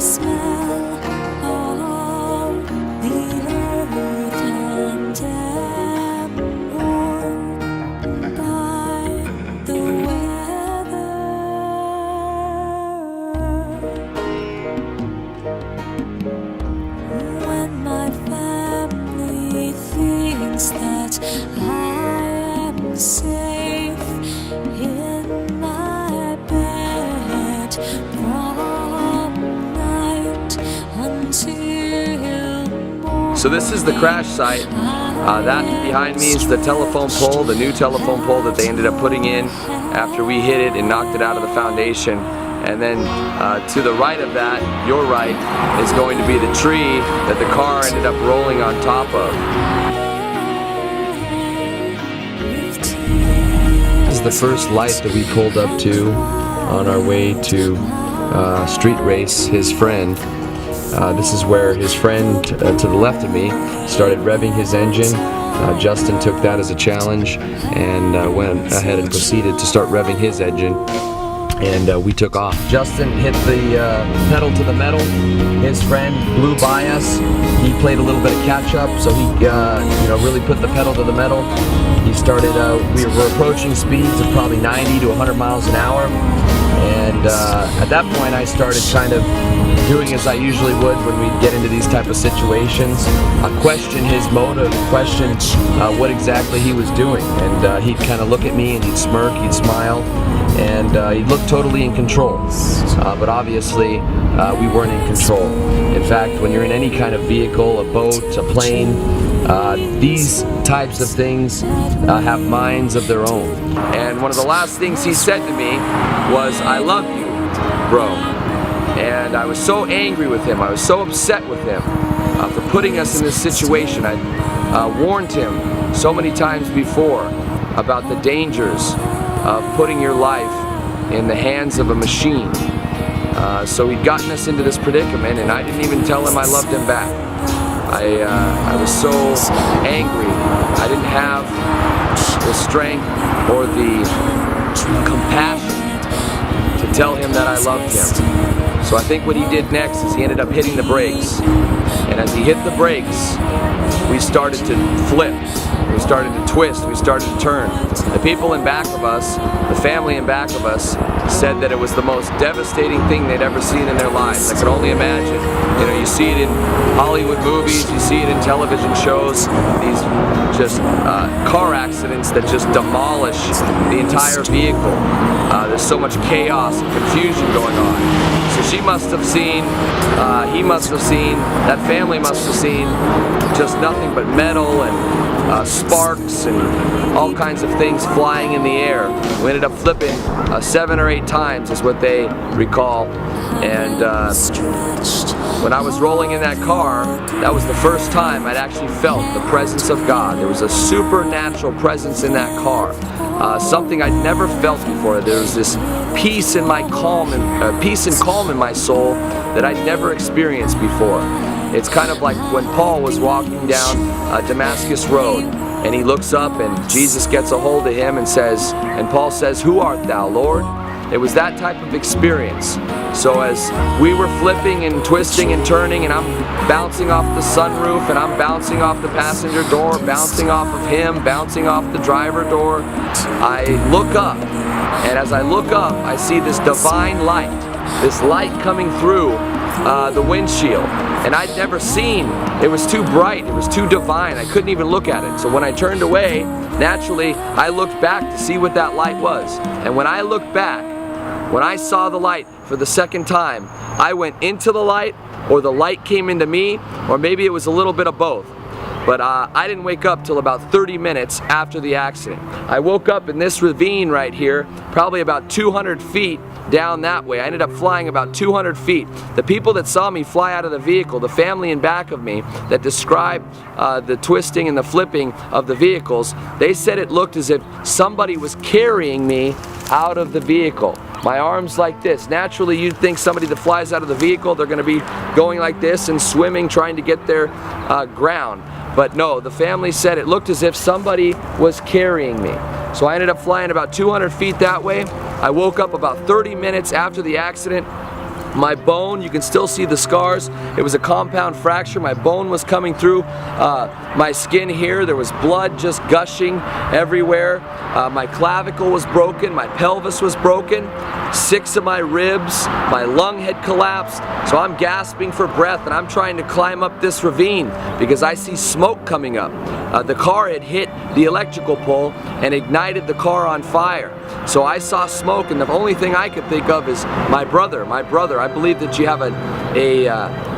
smell of the earth and am warmed by the weather. When my family thinks that I am safe in my bed from night until morning. So this is the crash site. That behind me is the telephone pole, the new telephone pole that they ended up putting in after we hit it and knocked it out of the foundation. And then to the right of that, your right, is going to be the tree that the car ended up rolling on top of. This is the first light that we pulled up to on our way to street race his friend. This is where his friend to the left of me started revving his engine. Justin took that as a challenge and went ahead and proceeded to start revving his engine. And we took off. Justin hit the pedal to the metal. His friend blew by us. He played a little bit of catch up, so he really put the pedal to the metal. He started, we were approaching speeds of probably 90 to 100 miles an hour. And at that point I started kind of doing as I usually would when we get into these type of situations. I questioned his motive, questioned what exactly he was doing. And he'd kind of look at me and he'd smirk, he'd smile. And he looked totally in control, but obviously we weren't in control. In fact, when you're in any kind of vehicle, a boat, a plane, these types of things have minds of their own. And one of the last things he said to me was, "I love you, bro." And I was so angry with him, I was so upset with him for putting us in this situation. I warned him so many times before about the dangers of putting your life in the hands of a machine. So he'd gotten us into this predicament, and I didn't even tell him I loved him back. I was so angry. I didn't have the strength or the compassion to tell him that I loved him. So I think what he did next is he ended up hitting the brakes. And as he hit the brakes, we started to flip. We started to twist, we started to turn. The people in back of us, the family in back of us, said that it was the most devastating thing they'd ever seen in their lives. I could only imagine. You know, you see it in Hollywood movies, you see it in television shows, these just car accidents that just demolish the entire vehicle. There's so much chaos and confusion going on. So she must have seen, he must have seen, that family must have seen just nothing but metal and sparks and all kinds of things flying in the air. We ended up flipping 7 or 8 times is what they recall. And when I was rolling in that car, that was the first time I'd actually felt the presence of God. There was a supernatural presence in that car. Something I'd never felt before. There was this peace and calm in my soul that I'd never experienced before. It's kind of like when Paul was walking down Damascus Road, and he looks up and Jesus gets a hold of him and says, and Paul says, "Who art thou, Lord?" It was that type of experience. So as we were flipping and twisting and turning, and I'm bouncing off the sunroof, and I'm bouncing off the passenger door, bouncing off of him, bouncing off the driver door, I look up, and as I look up, I see this divine light, this light coming through the windshield. And I'd never seen, it was too bright, it was too divine, I couldn't even look at it. So when I turned away, naturally, I looked back to see what that light was. And when I looked back, when I saw the light for the second time, I went into the light, or the light came into me, or maybe it was a little bit of both. But I didn't wake up till about 30 minutes after the accident. I woke up in this ravine right here, probably about 200 feet down that way. I ended up flying about 200 feet. The people that saw me fly out of the vehicle, the family in back of me that described the twisting and the flipping of the vehicles, they said it looked as if somebody was carrying me out of the vehicle. My arms like this. Naturally, you'd think somebody that flies out of the vehicle, they're going to be going like this and swimming, trying to get their ground. But no, the family said it looked as if somebody was carrying me. So I ended up flying about 200 feet that way. I woke up about 30 minutes after the accident, my bone. You can still see the scars. It was a compound fracture. My bone was coming through my skin here. There was blood just gushing everywhere. My clavicle was broken. My pelvis was broken. 6 of my ribs. My lung had collapsed. So I'm gasping for breath and I'm trying to climb up this ravine because I see smoke coming up. The car had hit the electrical pole and ignited the car on fire. So I saw smoke, and the only thing I could think of is my brother. I believe that you have a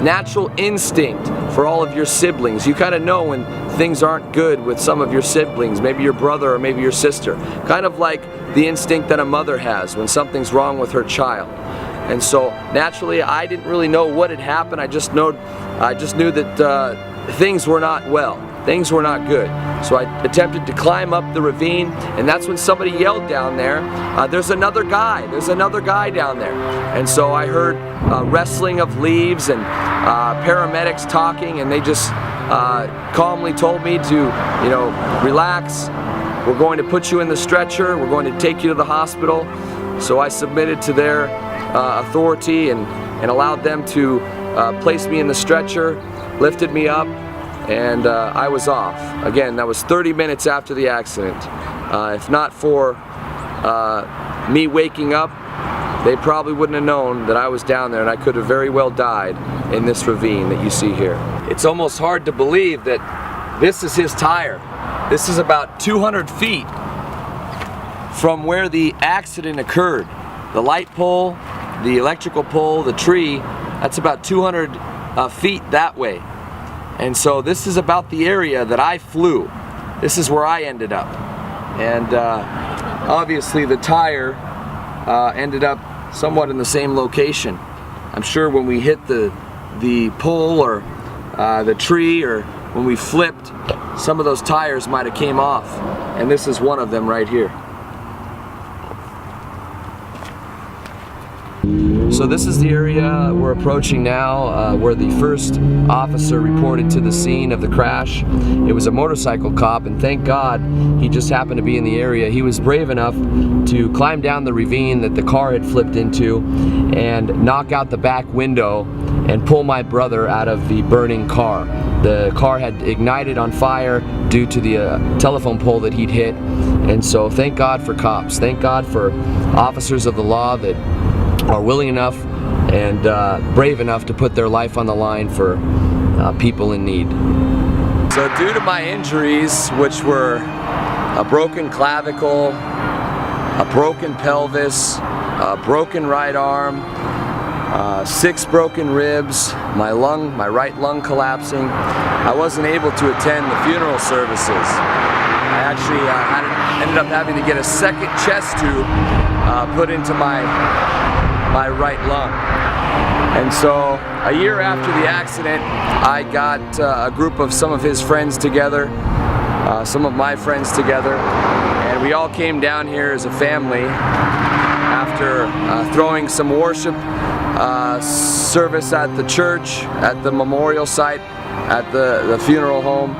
natural instinct for all of your siblings. You kind of know when things aren't good with some of your siblings, maybe your brother or maybe your sister. Kind of like the instinct that a mother has when something's wrong with her child. And so naturally I didn't really know what had happened. I just knew that things were not well. Things were not good. So I attempted to climb up the ravine, and that's when somebody yelled down there, there's another guy down there. And so I heard rustling of leaves and paramedics talking, and they just calmly told me to, relax. We're going to put you in the stretcher. We're going to take you to the hospital. So I submitted to their authority and allowed them to place me in the stretcher, lifted me up, and I was off. Again, that was 30 minutes after the accident. If not for me waking up, they probably wouldn't have known that I was down there, and I could have very well died in this ravine that you see here. It's almost hard to believe that this is his tire. This is about 200 feet from where the accident occurred. The light pole, the electrical pole, the tree, that's about 200 feet that way. And so this is about the area that I flew. This is where I ended up. And obviously the tire ended up somewhat in the same location. I'm sure when we hit the pole or the tree, or when we flipped, some of those tires might have came off. And this is one of them right here. So this is the area we're approaching now, where the first officer reported to the scene of the crash. It was a motorcycle cop, and thank God he just happened to be in the area. He was brave enough to climb down the ravine that the car had flipped into and knock out the back window and pull my brother out of the burning car. The car had ignited on fire due to the telephone pole that he'd hit. And so thank God for cops. Thank God for officers of the law that are willing enough and brave enough to put their life on the line for people in need. So due to my injuries, which were a broken clavicle, a broken pelvis, a broken right arm, 6 broken ribs, my right lung collapsing, I wasn't able to attend the funeral services. I actually ended up having to get a second chest tube put into my right lung. And so a year after the accident, I got a group of some of his friends together, some of my friends together, and we all came down here as a family after throwing some worship service at the church, at the memorial site, at the funeral home.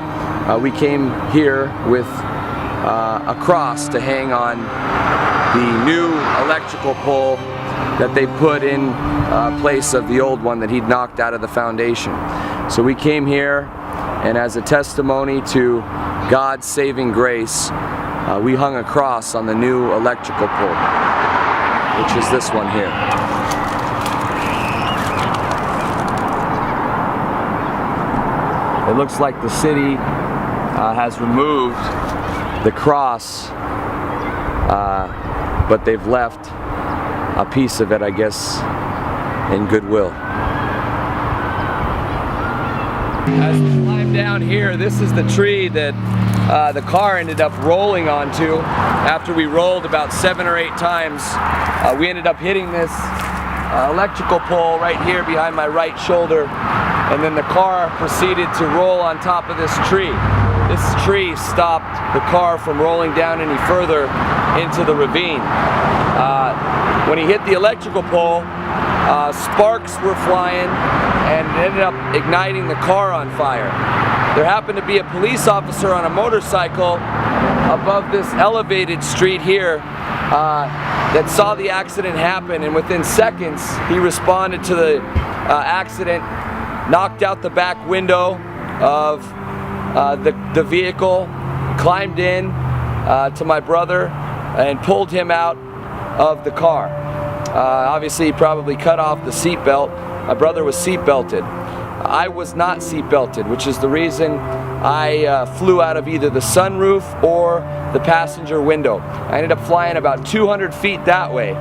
We came here with a cross to hang on the new electrical pole that they put in place of the old one that he'd knocked out of the foundation. So we came here, and as a testimony to God's saving grace, we hung a cross on the new electrical pole, which is this one here. It looks like the city has removed the cross, but they've left a piece of it, I guess, in goodwill. As we climb down here, this is the tree that the car ended up rolling onto. After we rolled about 7 or 8 times, we ended up hitting this electrical pole right here behind my right shoulder, and then the car proceeded to roll on top of this tree. This tree stopped the car from rolling down any further into the ravine. When he hit the electrical pole, sparks were flying and it ended up igniting the car on fire. There happened to be a police officer on a motorcycle above this elevated street here. that saw the accident happen, and within seconds he responded to the accident, knocked out the back window of the vehicle, climbed in to my brother and pulled him out of the car. Obviously he probably cut off the seatbelt. My brother was seatbelted. I was not seatbelted, which is the reason I flew out of either the sunroof or the passenger window. I ended up flying about 200 feet that way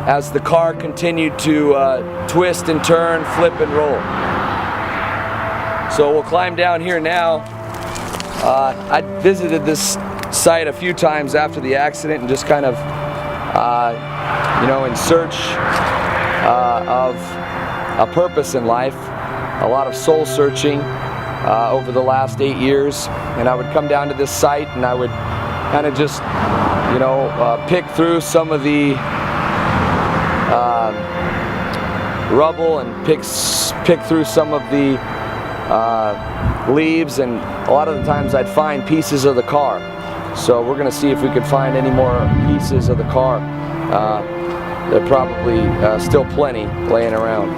as the car continued to twist and turn, flip and roll. So we'll climb down here now. I visited this site a few times after the accident and just kind of, in search of a purpose in life, a lot of soul searching over the last 8 years. And I would come down to this site and I would kind of just, pick through some of the rubble and pick through some of the leaves, and a lot of the times I'd find pieces of the car. So we're going to see if we could find any more pieces of the car. There are probably still plenty laying around.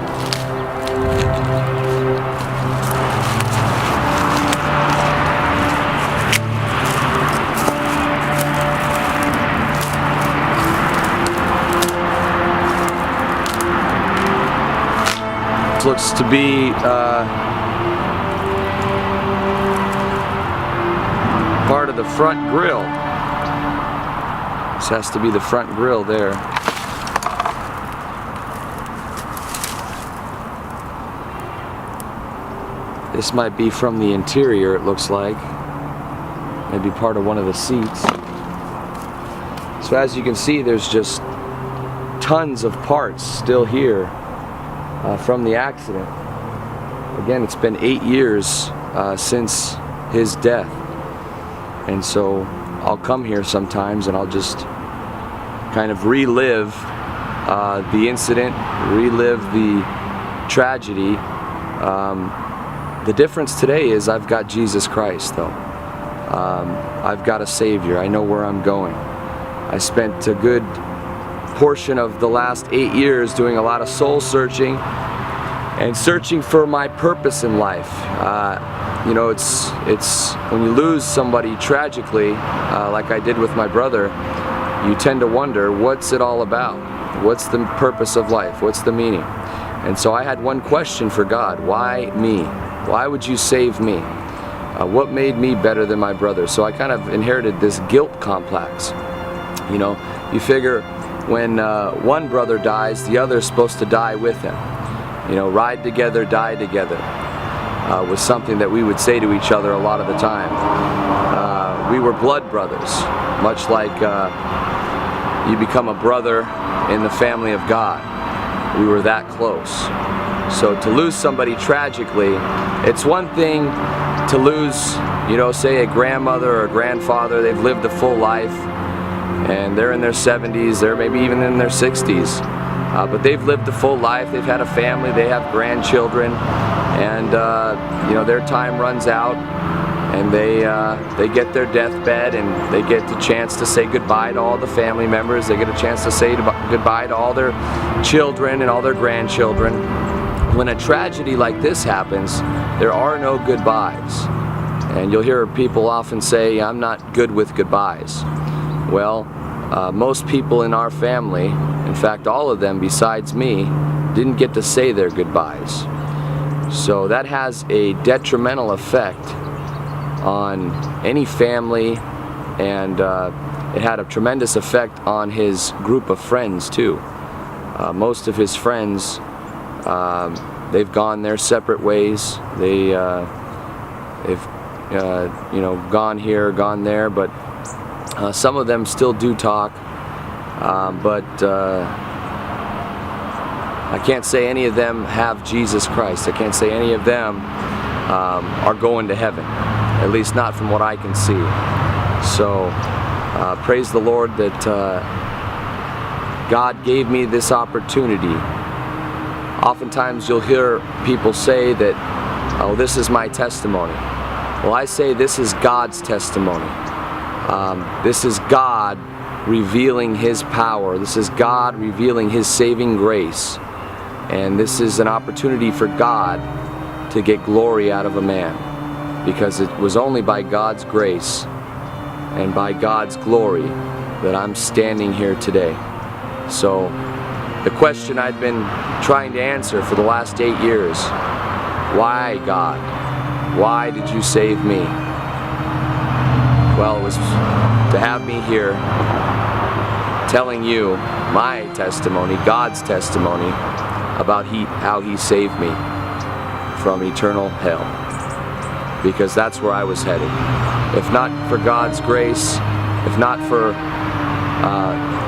This looks to be part of the front grille. This has to be the front grille there. This might be from the interior, it looks like. Maybe part of one of the seats. So as you can see, there's just tons of parts still here from the accident. Again, it's been 8 years since his death. And so I'll come here sometimes and I'll just kind of relive the incident, relive the tragedy. The difference today is I've got Jesus Christ, though. I've got a Savior. I know where I'm going. I spent a good portion of the last 8 years doing a lot of soul searching and searching for my purpose in life. It's when you lose somebody tragically, like I did with my brother, you tend to wonder, what's it all about? What's the purpose of life? What's the meaning? And so I had one question for God: why me? Why would you save me? What made me better than my brother? So I kind of inherited this guilt complex. You figure when one brother dies, the other's supposed to die with him. Ride together, die together. Was something that we would say to each other a lot of the time. We were blood brothers, much like you become a brother in the family of God. We were that close. So to lose somebody tragically, it's one thing to lose, say a grandmother or a grandfather. They've lived a full life and they're in their 70s, they're maybe even in their 60s. But they've lived a full life, they've had a family, they have grandchildren, and their time runs out, and they get their deathbed, and they get the chance to say goodbye to all the family members. They get a chance to say goodbye to all their children and all their grandchildren. When a tragedy like this happens, there are no goodbyes. And you'll hear people often say, I'm not good with goodbyes. Well, most people in our family, in fact all of them besides me, didn't get to say their goodbyes. So that has a detrimental effect on any family, and it had a tremendous effect on his group of friends too. Most of his friends, they've gone their separate ways. They've gone here, gone there, but some of them still do talk, but I can't say any of them have Jesus Christ. I can't say any of them are going to heaven, at least not from what I can see. So praise the Lord that God gave me this opportunity. Oftentimes you'll hear people say that, oh, this is my testimony. Well, I say this is God's testimony. This is God revealing His power. This is God revealing His saving grace. And this is an opportunity for God to get glory out of a man, because it was only by God's grace and by God's glory that I'm standing here today. So the question I'd been trying to answer for the last 8 years, why God? Why did you save me? Well, it was to have me here telling you my testimony, God's testimony, about how He saved me from eternal hell. Because that's where I was headed. If not for God's grace, if not for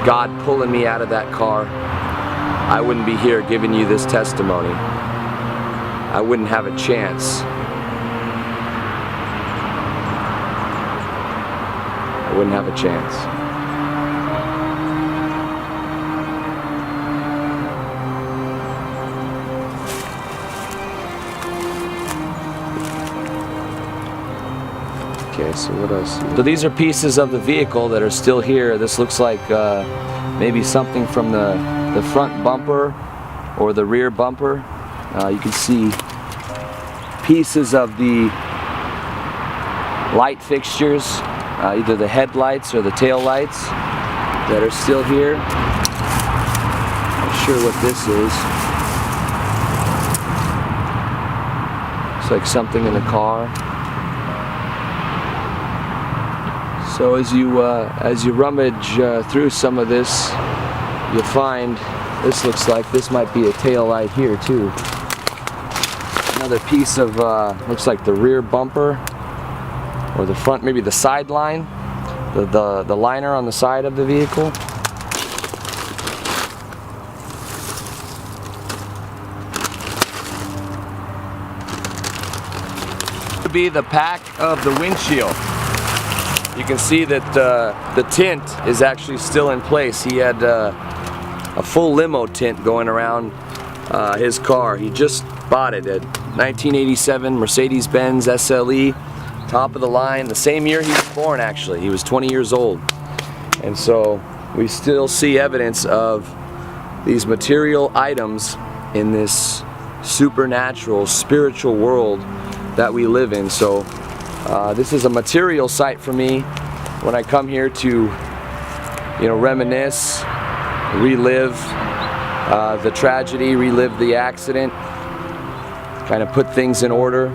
God pulling me out of that car, I wouldn't be here giving you this testimony. I wouldn't have a chance. I wouldn't have a chance. Okay, so what else? So these are pieces of the vehicle that are still here. This looks like maybe something from the front bumper or the rear bumper. You can see pieces of the light fixtures, either the headlights or the tail lights, that are still here. Not sure what this is. Looks like something in the car. So as you rummage through some of this, you'll find this looks like this might be a tail light here too. Another piece of looks like the rear bumper or the front, maybe the side line, the liner on the side of the vehicle. Could be the pack of the windshield. You can see that the tint is actually still in place. He had a full limo tint going around his car. He just bought it at 1987 Mercedes-Benz SLE, top of the line, the same year he was born actually. He was 20 years old. And so we still see evidence of these material items in this supernatural, spiritual world that we live in. So this is a material site for me when I come here to, reminisce, relive the tragedy, relive the accident, kind of put things in order.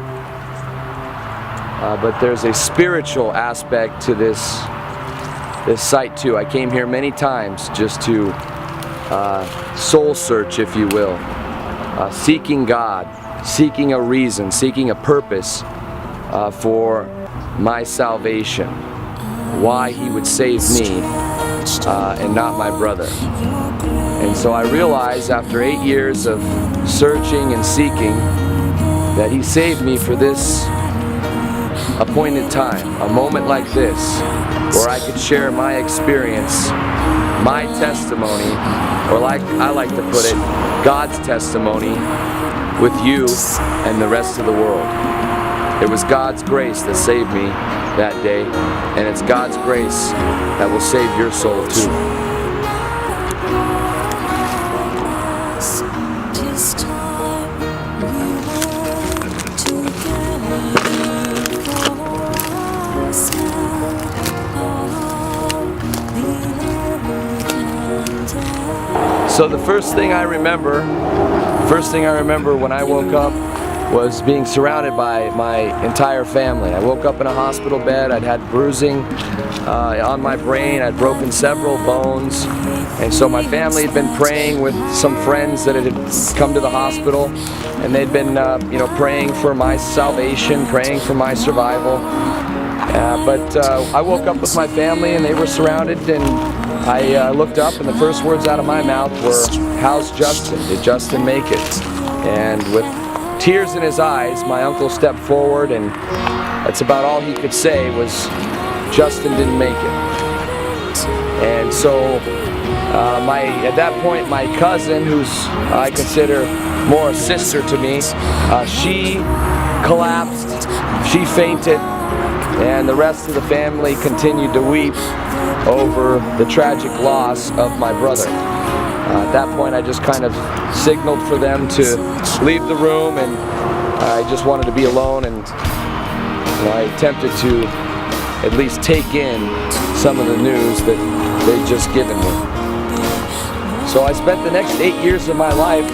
But there's a spiritual aspect to this site too. I came here many times just to soul search, if you will, seeking God, seeking a reason, seeking a purpose for my salvation, why He would save me and not my brother. And so I realized after 8 years of searching and seeking that He saved me for this appointed time, a moment like this, where I could share my experience, my testimony, or like I like to put it, God's testimony with you and the rest of the world. It was God's grace that saved me that day, and it's God's grace that will save your soul too. This time we were together for ourselves. So the first thing I remember when I woke up was being surrounded by my entire family. I woke up in a hospital bed. I'd had bruising on my brain. I'd broken several bones. And so my family had been praying with some friends that had come to the hospital. And they'd been praying for my salvation, praying for my survival. But I woke up with my family and they were surrounded, and I looked up and the first words out of my mouth were, "How's Justin? Did Justin make it?" And with tears in his eyes, my uncle stepped forward, and that's about all he could say was, "Justin didn't make it." And so at that point, my cousin, who's I consider more a sister to me, she collapsed, she fainted, and the rest of the family continued to weep over the tragic loss of my brother. At that point, I just kind of signaled for them to leave the room, and I just wanted to be alone, and I attempted to at least take in some of the news that they'd just given me. So I spent the next 8 years of my life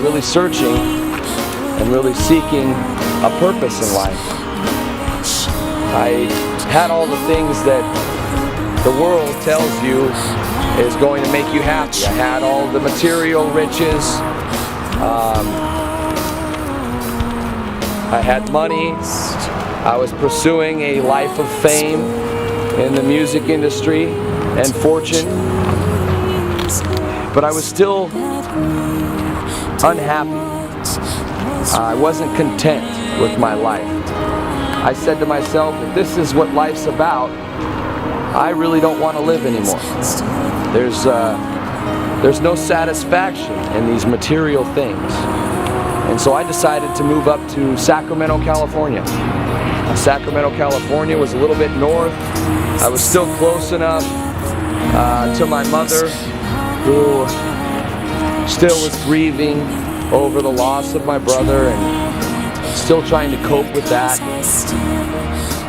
really searching and really seeking a purpose in life. I had all the things that the world tells you is going to make you happy. I had all the material riches. I had money. I was pursuing a life of fame in the music industry and fortune. But I was still unhappy. I wasn't content with my life. I said to myself, if this is what life's about, I really don't want to live anymore. There's no satisfaction in these material things. And so I decided to move up to Sacramento, California. Sacramento, California was a little bit north. I was still close enough to my mother, who still was grieving over the loss of my brother and still trying to cope with that.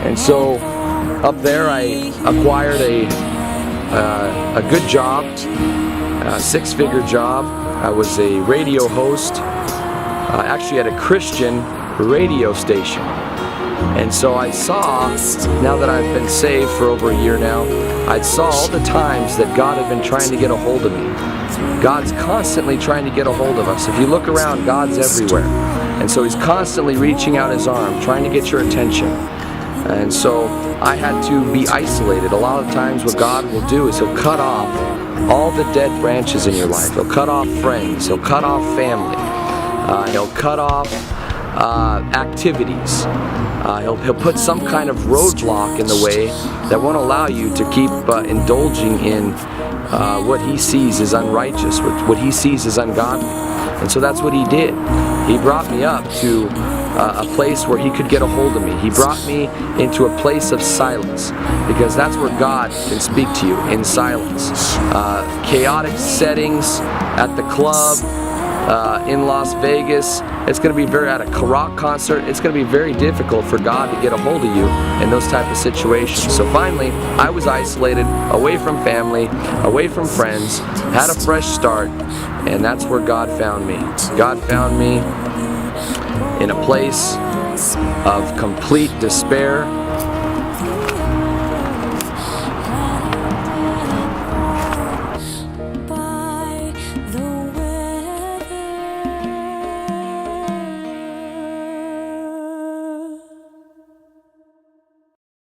And so up there I acquired a good job, a six-figure job. I was a radio host, actually at a Christian radio station. And so I saw, now that I've been saved for over a year now, I saw all the times that God had been trying to get a hold of me. God's constantly trying to get a hold of us. If you look around, God's everywhere. And so He's constantly reaching out His arm, trying to get your attention. And so I had to be isolated. A lot of times what God will do is He'll cut off all the dead branches in your life. He'll cut off friends. He'll cut off family. He'll cut off activities. He'll put some kind of roadblock in the way that won't allow you to keep indulging in what He sees as unrighteous, what He sees as ungodly. And so that's what He did. He brought me up to a place where He could get a hold of me. He brought me into a place of silence, because that's where God can speak to you, in silence. Chaotic settings at the club, in Las Vegas, it's going to be at a rock concert, it's going to be very difficult for God to get a hold of you in those type of situations. So finally, I was isolated, away from family, away from friends, had a fresh start, and that's where God found me. God found me in a place of complete despair,